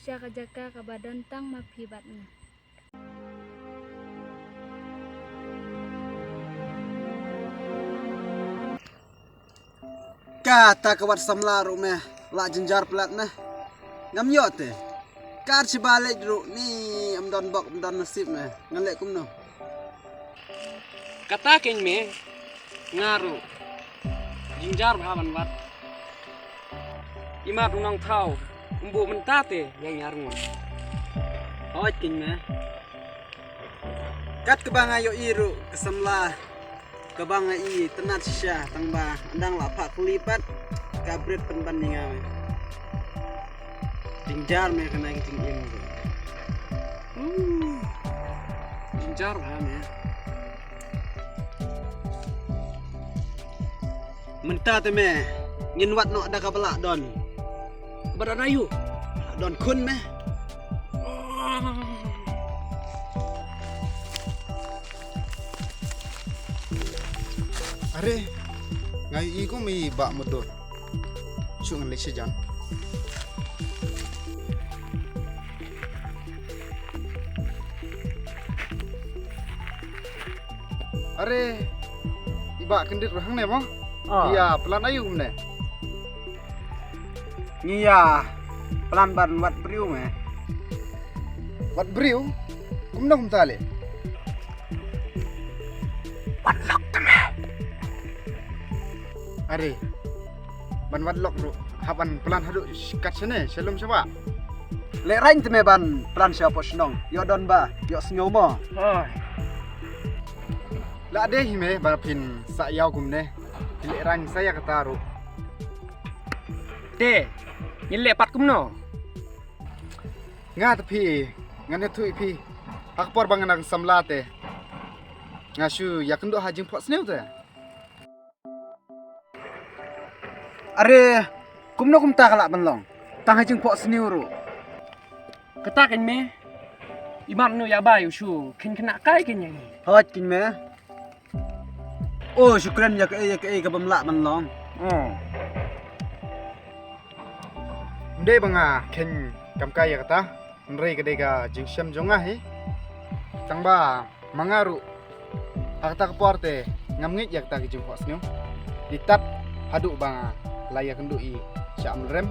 siya kajaka kabadan tang mapibatna. Kata kawat samlaru meh la jenjar pelat meh ngam yote kar balik dulu ni amdon bok amdon nasib meh ngalek kumno Kata keng me ngaru jinjar bhavan wat imat unang thau umbu mentate yang nyarung hoj king meh kat kebang ayo iru kesamla kebang ai tenat syah tangba andang la pak kulipat kabret penbandingan jinjar meh kena ting im jinjar bhavan ya mentate meh ngin wat no ada kabelak don badan ayu don kun meh Are, ngayu iko may bak mo doon. Syungan lek siya dyan. Are, iba kendit rahang ne mo? Iya, pelan ayu ne. ngiya pelan ban wat priu meh Wat beriu, kumna kumtale. Are, ban wat lok ru. Haban pelan hadu kat sene, selum siapa? lek rain te meh ban pelan siapa senong yo don ba yo snyo mo La deh hime barapin sa yaw kumne. Dilek rang saya kataru. te nyele pat kumno Nga tapi ngane tu ipi. Akpor bangan ang samlate. Ngasu yakendo hajing pot sneu te. are kumno kum ta kalak banlong tang hajing pok seniuru kata keng me imat nu ya bayu shu ken kena kai ken yang hoj king meh oh syukran ya ke bamlak banlong Mde banga ken kamkaya kata. Nrei kedega jing syam jonga he. Tangba mangaru. Akta keporte ngamngit yak ta jing pot sneu. Ditat haduk banga layak kendo i syam rem.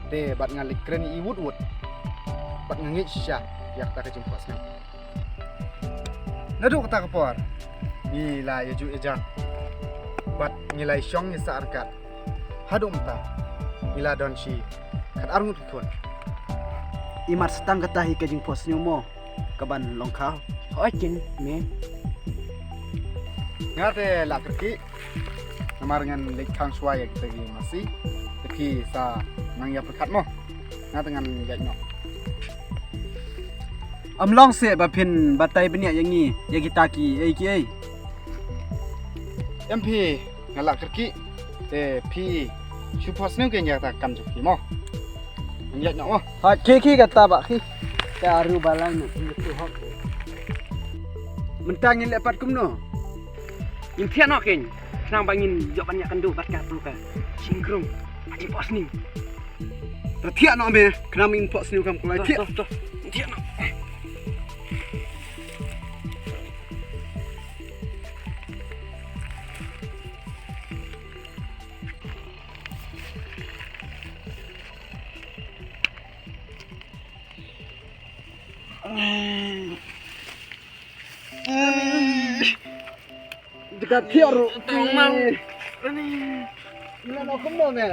Te bat ngalik kren i wud. Bat ngangit sya yak ta jing pot sneu. Nadu kata kepor. Ni la ya ju ejan. Bat nilai syong ni saarkat. Haduk mta. Ila don shi kat arngut kun. imat setang katahi ke jing pok seniu mo kaban longkau hoi keng me Ngate la kerki namar ngan lek kang suai kita gi masih teki sa nang ya perkat mo ngate ngan gak nyok amlong se ba phin batai benia yangi ya kita ki ai MP ngala kerki te pi supos nu ken ya ta kam ju mo ngak nyok mo hoj ki kata ba ki ya aru balang tu hok mentang ngin lepat kumno impian no keng kenang bangin jo banyak kendo bat ka peluka singkrong aji pos ni Ratia no meh kena min pok seniu kam kulai tiak toh impian no dekat tiak ru tong mau Mila no kumno meh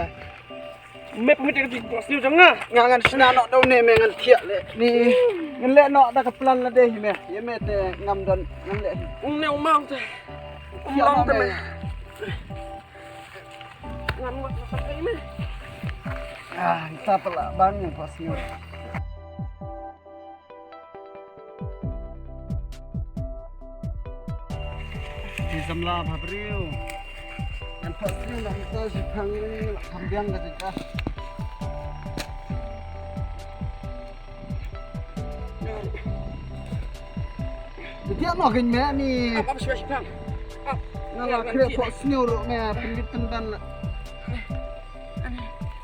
me pemit ke pos ni janga ngangan sina no dau ne meh ngan tiak le ni ngan le no da kaplan la deh meh ye meh te ngam don ngan le ne mau te tiak no te me meh ngan mo sampai me kita pelak bangun pos seniu di samla babriu kan pos seniu nak kita sipang kambiang ka Dia no gen me ni apa sih bang ngala kre pok seniu ro me penditan dan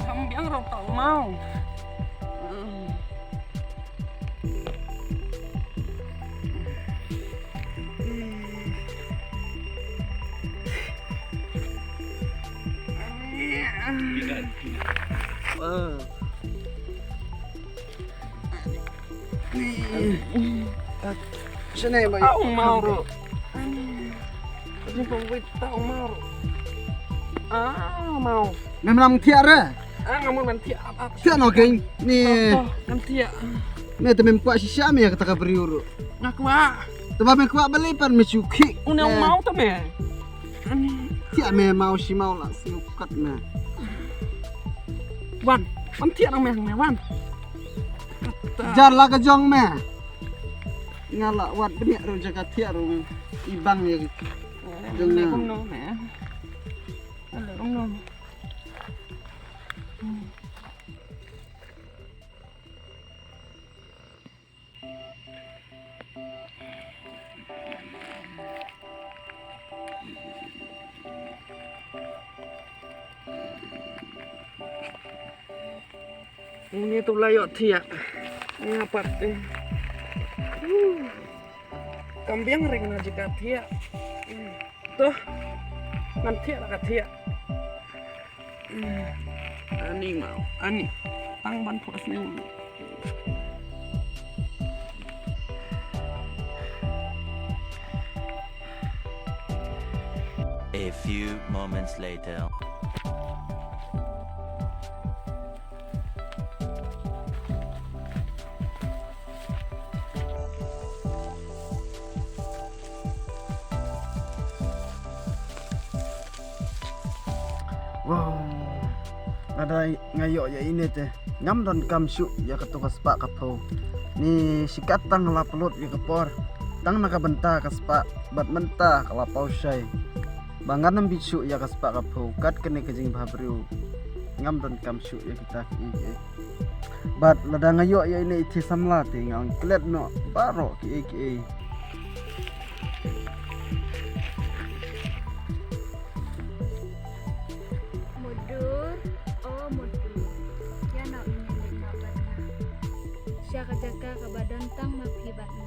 kamu biang rong tau mau Sini boy. Tahu mau ro. Ini pengwit tahu mau ro. Mau. Memang tiara. Ngamun nanti apa? Tiara no geng. Ni Nanti ya. me temem kuat si syam ya kata kabriuru. Ngaku ah. Tebak me kuat beli pan me cuki. Unang mau tuh me. Tiara me mau si mau lah si ukat me. Wan, nanti orang me Wan. Jar lah ke jong me. Ngalak wat benik ro jaga tiara ro ibang ya. Jangan không nô mẹ. Là không nô. Ini tuh layak tiak. Ini apa tuh? Kambing ring na jika tiak. Tuh, nanti lah tiak. Ani mau, ani tang ban puas ni. A few moments later. Wow. Ada ngayok ya ini teh. Ngam dan kamsu ya ketukas pak kapo. Ni sikat tang la pelut ya kepor. Tang naka benta kaspak bat menta kalapau syai. Bangan nam bisu ya kaspak kapo. Kat kene kejing babriu. Ngam dan kamsu ya kita ki. Bat lada ngayok ya ini iti samla teh ngang klet no baro ki. Siaka jaka kabadan tang maphibatna.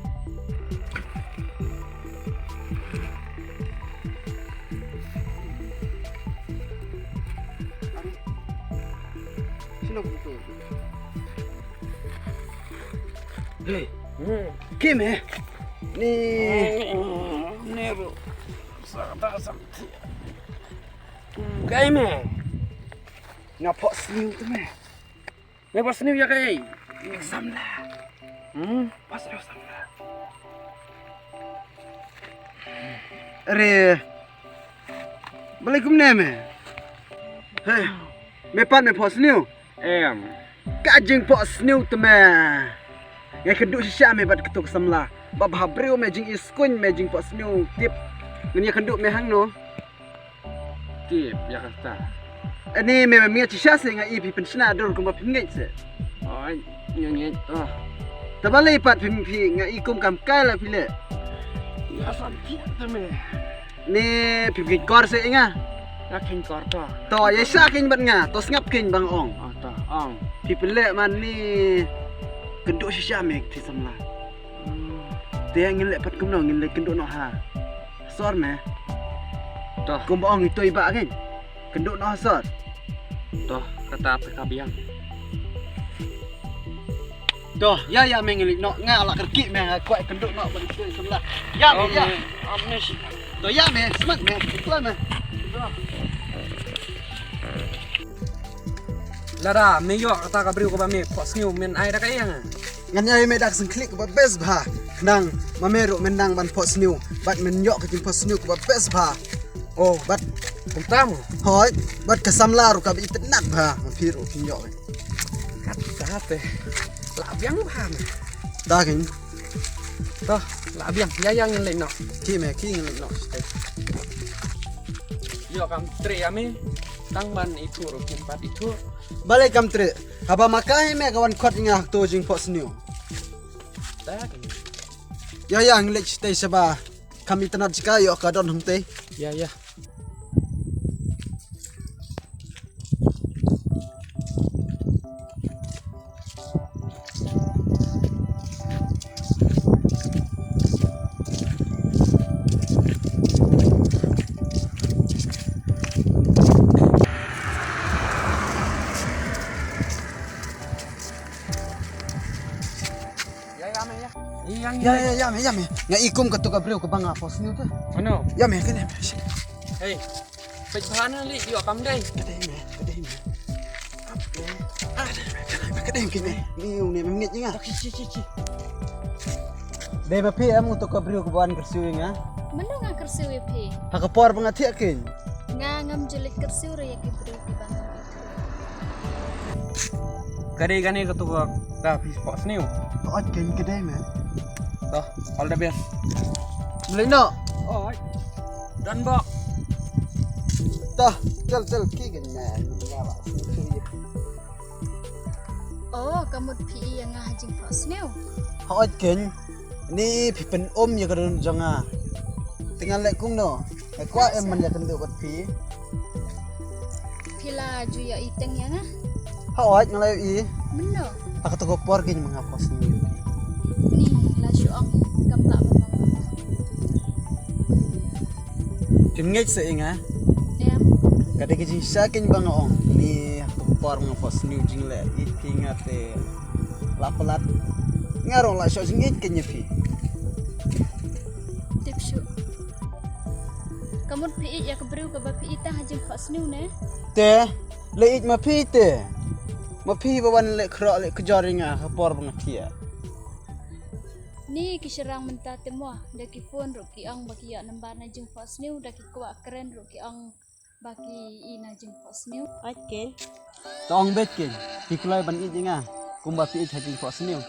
Sino itu? Hey, Kim eh? Ni Nero. Sakta sakti. Kay me. ngapok sniu tu meh. Me pas ni ya kay. Exam lah. Pas exam lah. Are balik kum ne meh. Hei, me pan me pos sniu. Em. Kajing pos sniu tu meh. Ngai keduk sisa me bat ketuk samla. Bab habriu me jing iskun me jing pos sniu tip. Ngani keduk me hang no. Tip ya kata. Ani me me sisa se ngai pi pensna dur kum bap ngai se. Oi, nyonyet ah. Tabale pat pi ngai kum kam kai la pile. Ya sakti tu me. Ni pi kor se inga. Ya king kor to. To ya sa kin bat nga, to ngap kin bang ong. Ah ta, ong. Pi pele man ni keduk sisa me ti samla. Dia ngin le pat kum no ngin le kenduk no ha. Sor me. Toh, Kum ong itu iba kan. Kenduk no sor. toh kata apa kabiang. Doh, ya mengelik no ngalak kerki me kuat kenduk no balik tu sebelah. Ya me ya. Amnes. Doh ya me, semat me. Pelan me. Lara, me yo kata kabriu ko ba me pos new men ai da kayang. Ngan ai me dak sing klik ba best ba. Nang mamero menang ban pos new. Bat men yo ke pos new ba best ba. Oh, bat Kuntamu. hoi, bat kesam laru ka bi penat ba. Mapiru pinyo. Kata teh. Labiang paham. Dah kan. Toh, labiang yayang yang lain no. Ki me ki ngin no. Yo kam tre ame tang ban itu rukin pat itu. Balik kam tre. Haba makai me kawan kot ngah to jing pos new. Dah. Ya ngilek stay saba. Kami tenat jika yo ka don hung te. Ya ya. Iyang Ya me. Nga ikum ka to ka bro ka banga pos niyo te. Ano? Ya me kene. Hey. Pagbahanan li yo kam day. Kadai me. Kadai kene. Niu ne mengit nga. Ci. Dai ba pi am to ka bro ka ban kersu nga. Mano nga kersiw ya pi? Ha ka por banga ti kin. Nga ngam jelit kersiw ra ya kibri bangan. Kadai gani ka to ka fish box niyo. Ot kin kadai me. Toh, all the best. Melino. Oh. Dan bok. Dah, jal ki kan me. Oh, kamot pi yang nga hajing fos new. Ha ot kin. Ni pipen ya kadun jonga. Tinggal lek kung no. Kwa em man ya kendu bat pi. Pila ju ya iteng ya nga. Ha ot ngalay i. Mano? Ako to ko por kin mga pos ni. Ni la syuang gamta mamang. Kimngit sa inga. Em. Kada kijing sakin bang ong ni por mga pos ni jing le itinga te lapalat. Ngarong la syo jingit kenya pi. Tip syu. Kamot pi ya kebriu ka ba pi ita hajing fos new ne? Te leit ma pi te. Ma pi bawan le kro le kejaringa ka por bang tia. Ni kisirang mentate mo daki phone ro ki ang baki ya namba na jing fos new daki kwa keren ro ki ang baki ina jing fos new. Okay. Tong bet kin. Piklay ban it inga. Kumba pi it hajing fos ni.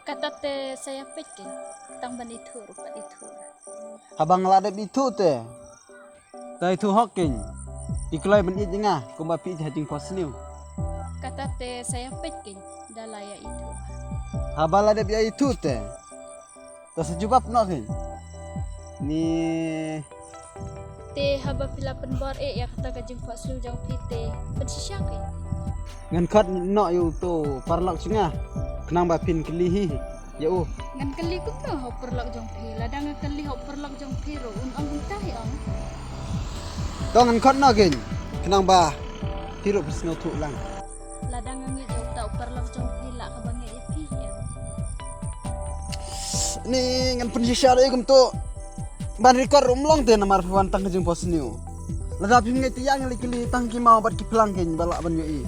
Kata te saya pekin tang ban itu rupa itu. Habang ladap itu te. Tai tu hokin. Piklay ban it inga. Kumba pi it hajing fos ni. Kata te saya pekin dalaya itu. Habang ladap ya itu te. Tas jubab no kin. Ni Te haba pila penbor ya kata kajing fos new jang pite pensisyakin. ngan khat no yu to parlak chinga. Kenang ba pin kelihi. Ya u. Ngan kali ko no ho perlak jang pi ladang kali ho perlak jang pi ro un ang untai ang. To ngan khat no kin. Kenang ba tiru bisno tu lang. Ladang ang yo tau perlak jang pi la ka bangi ya pi ya. Ni ngan pensisya ro ikum to. Ban record umlong te namar pantang kajing pos niu. Ladap ngai tiang likili tangki mau bat ki pelang kin balak ban yo i.